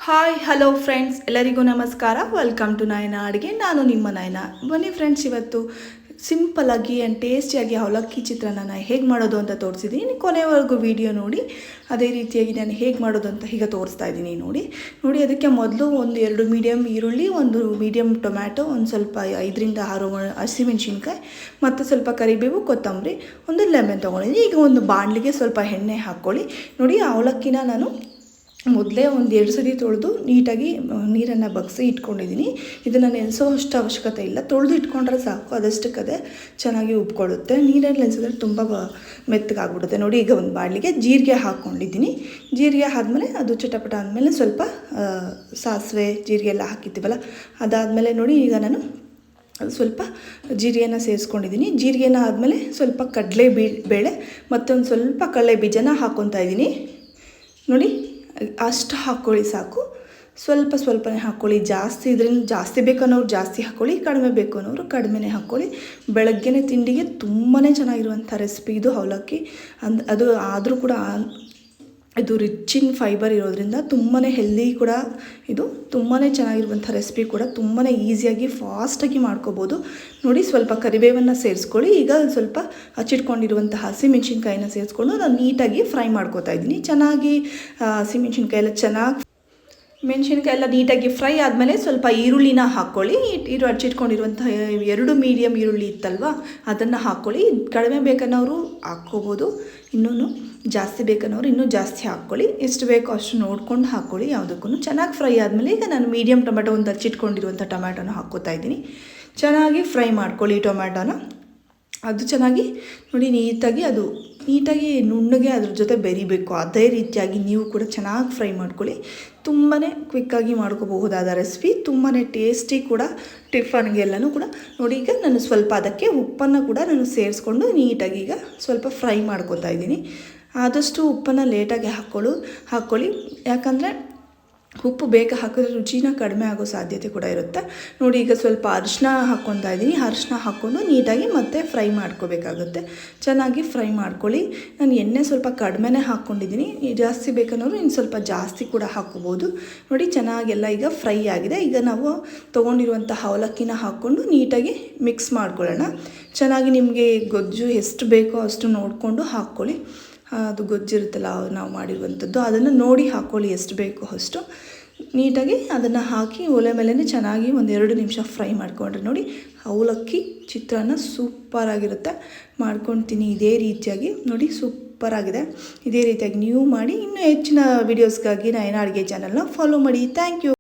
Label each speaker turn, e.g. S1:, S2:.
S1: Hi hello friends, ಎಲ್ಲರಿಗೂ ನಮಸ್ಕಾರ. Welcome to ನಯನ ಅಡುಗೆ. ನಾನು ನಿಮ್ಮ ನಯನ. ಬನ್ನಿ ಫ್ರೆಂಡ್ಸ್, ಇವತ್ತು ಸಿಂಪಲ್ಲಾಗಿ ಆ್ಯಂಡ್ ಟೇಸ್ಟಿಯಾಗಿ ಅವಲಕ್ಕಿ ಚಿತ್ರಾನ್ನ ಹೇಗೆ ಮಾಡೋದು ಅಂತ ತೋರಿಸಿದ್ದೀನಿ. ಕೊನೆವರೆಗೂ ವಿಡಿಯೋ ನೋಡಿ. ಅದೇ ರೀತಿಯಾಗಿ ನಾನು ಹೇಗೆ ಮಾಡೋದು ಅಂತ ಈಗ ತೋರಿಸ್ತಾ ಇದ್ದೀನಿ. ನೋಡಿ ಅದಕ್ಕೆ ಮೊದಲು ಒಂದು 2 ಮೀಡಿಯಮ್ ಈರುಳ್ಳಿ, ಒಂದು ಮೀಡಿಯಮ್ ಟೊಮ್ಯಾಟೊ, ಒಂದು ಸ್ವಲ್ಪ 5ರಿಂದ 6 ಹಸಿಮೆಣ್ಸಿನ್ಕಾಯಿ ಮತ್ತು ಸ್ವಲ್ಪ ಕರಿಬೇವು, ಕೊತ್ತಂಬರಿ, ಒಂದು ಲೆಮನ್ ತೊಗೊಂಡಿದ್ದೀನಿ. ಈಗ ಒಂದು ಬಾಣಲಿಗೆ ಸ್ವಲ್ಪ ಎಣ್ಣೆ ಹಾಕ್ಕೊಳ್ಳಿ. ನೋಡಿ, ಅವಲಕ್ಕಿನ ನಾನು ಮೊದಲೇ ಒಂದು 2 ಸತಿ ತೊಳೆದು ನೀಟಾಗಿ ನೀರನ್ನು ಬಗ್ಸಿ ಇಟ್ಕೊಂಡಿದ್ದೀನಿ. ಇದನ್ನು ನೆನೆಸೋ ಅಷ್ಟು ಅವಶ್ಯಕತೆ ಇಲ್ಲ, ತೊಳೆದು ಇಟ್ಕೊಂಡ್ರೆ ಸಾಕು. ಅದಷ್ಟಕ್ಕದೇ ಚೆನ್ನಾಗಿ ಉಬ್ಕೊಳ್ಳುತ್ತೆ. ನೀರಲ್ಲಿ ನೆನೆಸಿದ್ರೆ ತುಂಬ ಮೆತ್ತಗಾಗ್ಬಿಡುತ್ತೆ. ನೋಡಿ, ಈಗ ಒಂದು ಬಾಣಲಿಗೆ ಜೀರಿಗೆ ಹಾಕ್ಕೊಂಡಿದ್ದೀನಿ. ಜೀರಿಗೆ ಆದಮೇಲೆ ಅದು ಚಟಪಟ ಆದಮೇಲೆ ಸ್ವಲ್ಪ ಸಾಸಿವೆ, ಜೀರಿಗೆ ಎಲ್ಲ ಹಾಕಿರ್ತೀವಲ್ಲ, ಅದಾದಮೇಲೆ ನೋಡಿ ಈಗ ನಾನು ಸ್ವಲ್ಪ ಜೀರಿಗೆನ ಸೇರಿಸ್ಕೊಂಡಿದ್ದೀನಿ. ಜೀರಿಗೆನ ಆದಮೇಲೆ ಸ್ವಲ್ಪ ಬೇಳೆ ಮತ್ತೊಂದು ಸ್ವಲ್ಪ ಕಡಲೆ ಬೀಜನ ಹಾಕ್ಕೊತಾ ಇದ್ದೀನಿ. ನೋಡಿ, ಅಷ್ಟು ಹಾಕ್ಕೊಳ್ಳಿ ಸಾಕು. ಸ್ವಲ್ಪನೇ ಹಾಕ್ಕೊಳ್ಳಿ. ಜಾಸ್ತಿ ಬೇಕನ್ನೋರು ಜಾಸ್ತಿ ಹಾಕ್ಕೊಳ್ಳಿ, ಕಡಿಮೆ ಬೇಕು ಅನ್ನೋರು ಕಡಿಮೆನೇ ಹಾಕ್ಕೊಳ್ಳಿ. ಬೆಳಗ್ಗೆನೇ ತಿಂಡಿಗೆ ತುಂಬಾ ಚೆನ್ನಾಗಿರುವಂಥ ರೆಸಿಪಿ ಇದು ಅವಲಕ್ಕಿ. ಅದು ಆದರೂ ಕೂಡ ಇದು ರಿಚ್ ಇನ್ ಫೈಬರ್ ಇರೋದ್ರಿಂದ ತುಂಬಾ ಹೆಲ್ದಿ ಕೂಡ. ಇದು ತುಂಬಾ ಚೆನ್ನಾಗಿರುವಂಥ ರೆಸಿಪಿ ಕೂಡ. ತುಂಬಾ ಈಸಿಯಾಗಿ ಫಾಸ್ಟಾಗಿ ಮಾಡ್ಕೋಬೋದು. ನೋಡಿ, ಸ್ವಲ್ಪ ಕರಿಬೇವನ್ನು ಸೇರಿಸ್ಕೊಳ್ಳಿ. ಈಗ ಸ್ವಲ್ಪ ಹಚ್ಚಿಟ್ಕೊಂಡಿರುವಂಥ ಹಸಿಮೆಣ್ಸಿನ್ಕಾಯಿನ ಸೇರಿಸ್ಕೊಂಡು ನಾನು ನೀಟಾಗಿ ಫ್ರೈ ಮಾಡ್ಕೋತಾ ಇದ್ದೀನಿ. ಚೆನ್ನಾಗಿ ಹಸಿಮೆಣ್ಸಿನ್ಕಾಯಿ ಎಲ್ಲ ನೀಟಾಗಿ ಫ್ರೈ ಆದಮೇಲೆ ಸ್ವಲ್ಪ ಈರುಳ್ಳಿನ ಹಾಕ್ಕೊಳ್ಳಿ. ಹಚ್ಚಿಟ್ಕೊಂಡಿರುವಂಥ 2 ಮೀಡಿಯಮ್ ಈರುಳ್ಳಿ ಇತ್ತಲ್ವ, ಅದನ್ನು ಹಾಕ್ಕೊಳ್ಳಿ. ಕಡಿಮೆ ಬೇಕನ್ನೋರು ಹಾಕ್ಕೋಬೋದು, ಇನ್ನೂ ಜಾಸ್ತಿ ಬೇಕನ್ನೋರು ಇನ್ನೂ ಜಾಸ್ತಿ ಹಾಕ್ಕೊಳ್ಳಿ. ಎಷ್ಟು ಬೇಕೋ ಅಷ್ಟು ನೋಡ್ಕೊಂಡು ಹಾಕ್ಕೊಳ್ಳಿ. ಯಾವುದಕ್ಕೂ ಚೆನ್ನಾಗಿ ಫ್ರೈ ಆದಮೇಲೆ ಈಗ ನಾನು ಮೀಡಿಯಮ್ ಟೊಮೆಟೊ ಒಂದು ಹಚ್ಚಿಟ್ಕೊಂಡಿರುವಂಥ ಟೊಮ್ಯಾಟೊನ ಹಾಕ್ಕೋತಾ ಇದ್ದೀನಿ. ಚೆನ್ನಾಗಿ ಫ್ರೈ ಮಾಡ್ಕೊಳ್ಳಿ ಟೊಮ್ಯಾಟೊನ. ಅದು ಚೆನ್ನಾಗಿ ನೋಡಿ ನೀಟಾಗಿ ನುಣ್ಣಗೆ ಅದ್ರ ಜೊತೆ ಬೆರಿಬೇಕು. ಅದೇ ರೀತಿಯಾಗಿ ನೀವು ಕೂಡ ಚೆನ್ನಾಗಿ ಫ್ರೈ ಮಾಡ್ಕೊಳ್ಳಿ. ತುಂಬಾ ಕ್ವಿಕ್ಕಾಗಿ ಮಾಡ್ಕೋಬಹುದಾದ ರೆಸಿಪಿ, ತುಂಬಾ ಟೇಸ್ಟಿ ಕೂಡ. ಟಿಫನ್ಗೆಲ್ಲನೂ ಕೂಡ ನೋಡಿ. ಈಗ ನಾನು ಸ್ವಲ್ಪ ಅದಕ್ಕೆ ಉಪ್ಪನ್ನು ಕೂಡ ನಾನು ಸೇರಿಸ್ಕೊಂಡು ನೀಟಾಗಿ ಈಗ ಸ್ವಲ್ಪ ಫ್ರೈ ಮಾಡ್ಕೋತಾ ಇದ್ದೀನಿ. ಆದಷ್ಟು ಉಪ್ಪನ್ನು ಲೇಟಾಗಿ ಹಾಕ್ಕೊಳ್ಳಿ. ಯಾಕಂದರೆ ಉಪ್ಪು ಬೇಗ ಹಾಕಿದ್ರೆ ರುಚಿನ ಕಡಿಮೆ ಆಗೋ ಸಾಧ್ಯತೆ ಕೂಡ ಇರುತ್ತೆ. ನೋಡಿ, ಈಗ ಸ್ವಲ್ಪ ಅರಿಶಿನ ಹಾಕ್ಕೊತಾ ಇದ್ದೀನಿ. ಅರಿಶಿನ ಹಾಕ್ಕೊಂಡು ನೀಟಾಗಿ ಮತ್ತೆ ಫ್ರೈ ಮಾಡ್ಕೋಬೇಕಾಗುತ್ತೆ. ಚೆನ್ನಾಗಿ ಫ್ರೈ ಮಾಡ್ಕೊಳ್ಳಿ. ನಾನು ಎಣ್ಣೆ ಸ್ವಲ್ಪ ಕಡಿಮೆನೇ ಹಾಕ್ಕೊಂಡಿದ್ದೀನಿ. ಜಾಸ್ತಿ ಬೇಕನ್ನೋರು ಇನ್ನು ಸ್ವಲ್ಪ ಜಾಸ್ತಿ ಕೂಡ ಹಾಕ್ಕೋಬೋದು. ನೋಡಿ, ಚೆನ್ನಾಗೆಲ್ಲ ಈಗ ಫ್ರೈ ಆಗಿದೆ. ಈಗ ನಾವು ತೊಗೊಂಡಿರುವಂಥ ಅವಲಕ್ಕಿನ ಹಾಕ್ಕೊಂಡು ನೀಟಾಗಿ ಮಿಕ್ಸ್ ಮಾಡ್ಕೊಳ್ಳೋಣ. ಚೆನ್ನಾಗಿ ನಿಮಗೆ ಗೊಜ್ಜು ಎಷ್ಟು ಬೇಕೋ ಅಷ್ಟು ನೋಡಿಕೊಂಡು ಹಾಕ್ಕೊಳ್ಳಿ. ಅದು ಗೊಜ್ಜಿರುತ್ತಲ್ಲ ನಾವು ಮಾಡಿರುವಂಥದ್ದು, ಅದನ್ನು ನೋಡಿ ಹಾಕ್ಕೊಳ್ಳಿ ಎಷ್ಟು ಬೇಕೋ ಅಷ್ಟು. ನೀಟಾಗಿ ಅದನ್ನು ಹಾಕಿ ಒಲೆ ಮೇಲೇ ಚೆನ್ನಾಗಿ ಒಂದು 2 ನಿಮಿಷ ಫ್ರೈ ಮಾಡ್ಕೊಂಡ್ರೆ ನೋಡಿ, ಅವಲಕ್ಕಿ ಚಿತ್ರಾನ್ನ ಸೂಪರಾಗಿರುತ್ತೆ. ಮಾಡ್ಕೊಳ್ತೀನಿ ಇದೇ ರೀತಿಯಾಗಿ. ನೋಡಿ, ಸೂಪರಾಗಿದೆ. ಇದೇ ರೀತಿಯಾಗಿ ನೀವು ಮಾಡಿ. ಇನ್ನೂ ಹೆಚ್ಚಿನ ವೀಡಿಯೋಸ್ಗಾಗಿ ನಯನ ಅಡುಗೆ ಚಾನಲ್ನ ಫಾಲೋ ಮಾಡಿ. Thank you.